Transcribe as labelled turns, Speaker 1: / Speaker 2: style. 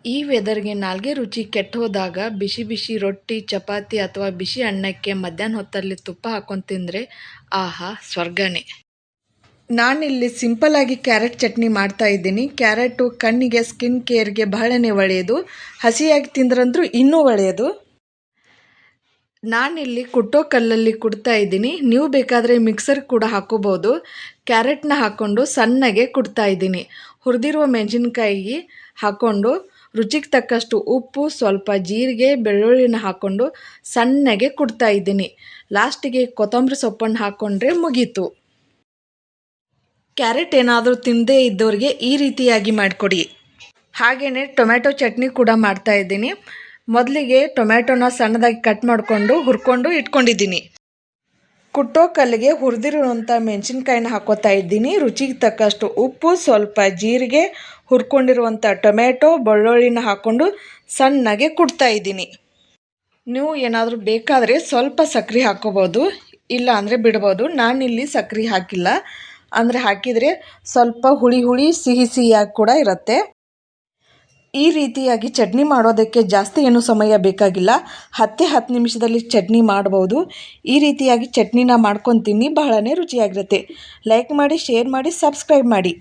Speaker 1: ಈ ವೆದರ್ಗೆ ನಾಲ್ಗೆ ರುಚಿ ಕೆಟ್ಟೋದಾಗ ಬಿಸಿ ಬಿಸಿ ರೊಟ್ಟಿ ಚಪಾತಿ ಅಥವಾ ಬಿಸಿ ಅನ್ನಕ್ಕೆ ಮಧ್ಯಾಹ್ನ ಹೊತ್ತಲ್ಲಿ ತುಪ್ಪ ಹಾಕೊಂಡು ತಿಂದರೆ ಆಹಾ ಸ್ವರ್ಗನೇ. ನಾನಿಲ್ಲಿ ಸಿಂಪಲ್ಲಾಗಿ ಕ್ಯಾರೆಟ್ ಚಟ್ನಿ ಮಾಡ್ತಾ ಇದ್ದೀನಿ. ಕ್ಯಾರೆಟು ಕಣ್ಣಿಗೆ ಸ್ಕಿನ್ ಕೇರ್ಗೆ ಬಹಳನೇ ಒಳ್ಳೆಯದು. ಹಸಿಯಾಗಿ ತಿಂದ್ರಂದ್ರೂ ಇನ್ನೂ ಒಳ್ಳೆಯದು. ನಾನಿಲ್ಲಿ ಕುಟ್ಟೋ ಕಲ್ಲಲ್ಲಿ ಕುಡ್ತಾ ಇದ್ದೀನಿ. ನೀವು ಬೇಕಾದರೆ ಮಿಕ್ಸರ್ ಕೂಡ ಹಾಕೋಬೋದು. ಕ್ಯಾರೆಟ್ನ ಹಾಕ್ಕೊಂಡು ಸಣ್ಣಗೆ ಕುಡ್ತಾ ಇದ್ದೀನಿ. ಹುರಿದಿರುವ ಮೆಣಸಿನ್ಕಾಯಿ ಹಾಕ್ಕೊಂಡು ರುಚಿಗೆ ತಕ್ಕಷ್ಟು ಉಪ್ಪು, ಸ್ವಲ್ಪ ಜೀರಿಗೆ, ಬೆಳ್ಳುಳ್ಳಿನ ಹಾಕ್ಕೊಂಡು ಸಣ್ಣಗೆ ಕುಡ್ತಾ ಇದ್ದೀನಿ. ಲಾಸ್ಟಿಗೆ ಕೊತ್ತಂಬರಿ ಸೊಪ್ಪನ್ನು ಹಾಕ್ಕೊಂಡ್ರೆ ಮುಗೀತು. ಕ್ಯಾರೆಟ್ ಏನಾದರೂ ತಿನ್ನದೇ ಇದ್ದವ್ರಿಗೆ ಈ ರೀತಿಯಾಗಿ ಮಾಡಿಕೊಡಿ. ಹಾಗೆಯೇ ಟೊಮ್ಯಾಟೊ ಚಟ್ನಿ ಕೂಡ ಮಾಡ್ತಾ ಇದ್ದೀನಿ. ಮೊದಲಿಗೆ ಟೊಮ್ಯಾಟೊನ ಸಣ್ಣದಾಗಿ ಕಟ್ ಮಾಡಿಕೊಂಡು ಹುರ್ಕೊಂಡು ಇಟ್ಕೊಂಡಿದ್ದೀನಿ. ಕುಟ್ಟೋ ಕಲ್ಲಿಗೆ ಹುರಿದಿರುವಂಥ ಮೆಣಸಿನ್ಕಾಯಿನ ಹಾಕೋತಾ ಇದ್ದೀನಿ. ರುಚಿಗೆ ತಕ್ಕಷ್ಟು ಉಪ್ಪು, ಸ್ವಲ್ಪ ಜೀರಿಗೆ, ಹುರ್ಕೊಂಡಿರುವಂಥ ಟೊಮ್ಯಾಟೊ, ಬೆಳ್ಳುಳ್ಳಿನ ಹಾಕ್ಕೊಂಡು ಸಣ್ಣಗೆ ಕುಟ್ತಾ ಇದ್ದೀನಿ. ನೀವು ಏನಾದರೂ ಬೇಕಾದರೆ ಸ್ವಲ್ಪ ಸಕ್ಕರೆ ಹಾಕ್ಕೋಬೋದು, ಇಲ್ಲ ಅಂದರೆ ಬಿಡ್ಬೋದು. ನಾನಿಲ್ಲಿ ಸಕ್ಕರೆ ಹಾಕಿಲ್ಲ. ಅಂದರೆ ಹಾಕಿದರೆ ಸ್ವಲ್ಪ ಹುಳಿ ಹುಳಿ ಸಿಹಿ ಸಿಹಿಯಾಗಿ ಕೂಡ ಇರುತ್ತೆ. ಈ ರೀತಿಯಾಗಿ ಚಟ್ನಿ ಮಾಡೋದಕ್ಕೆ ಜಾಸ್ತಿ ಏನೂ ಸಮಯ ಬೇಕಾಗಿಲ್ಲ. 10 ನಿಮಿಷದಲ್ಲಿ ಚಟ್ನಿ ಮಾಡ್ಬೋದು. ಈ ರೀತಿಯಾಗಿ ಚಟ್ನಿನ ಮಾಡ್ಕೊಂಡು ತಿನ್ನಿ, ಬಹಳನೇ ರುಚಿಯಾಗಿರುತ್ತೆ. ಲೈಕ್ ಮಾಡಿ, ಶೇರ್ ಮಾಡಿ, ಸಬ್ಸ್ಕ್ರೈಬ್ ಮಾಡಿ.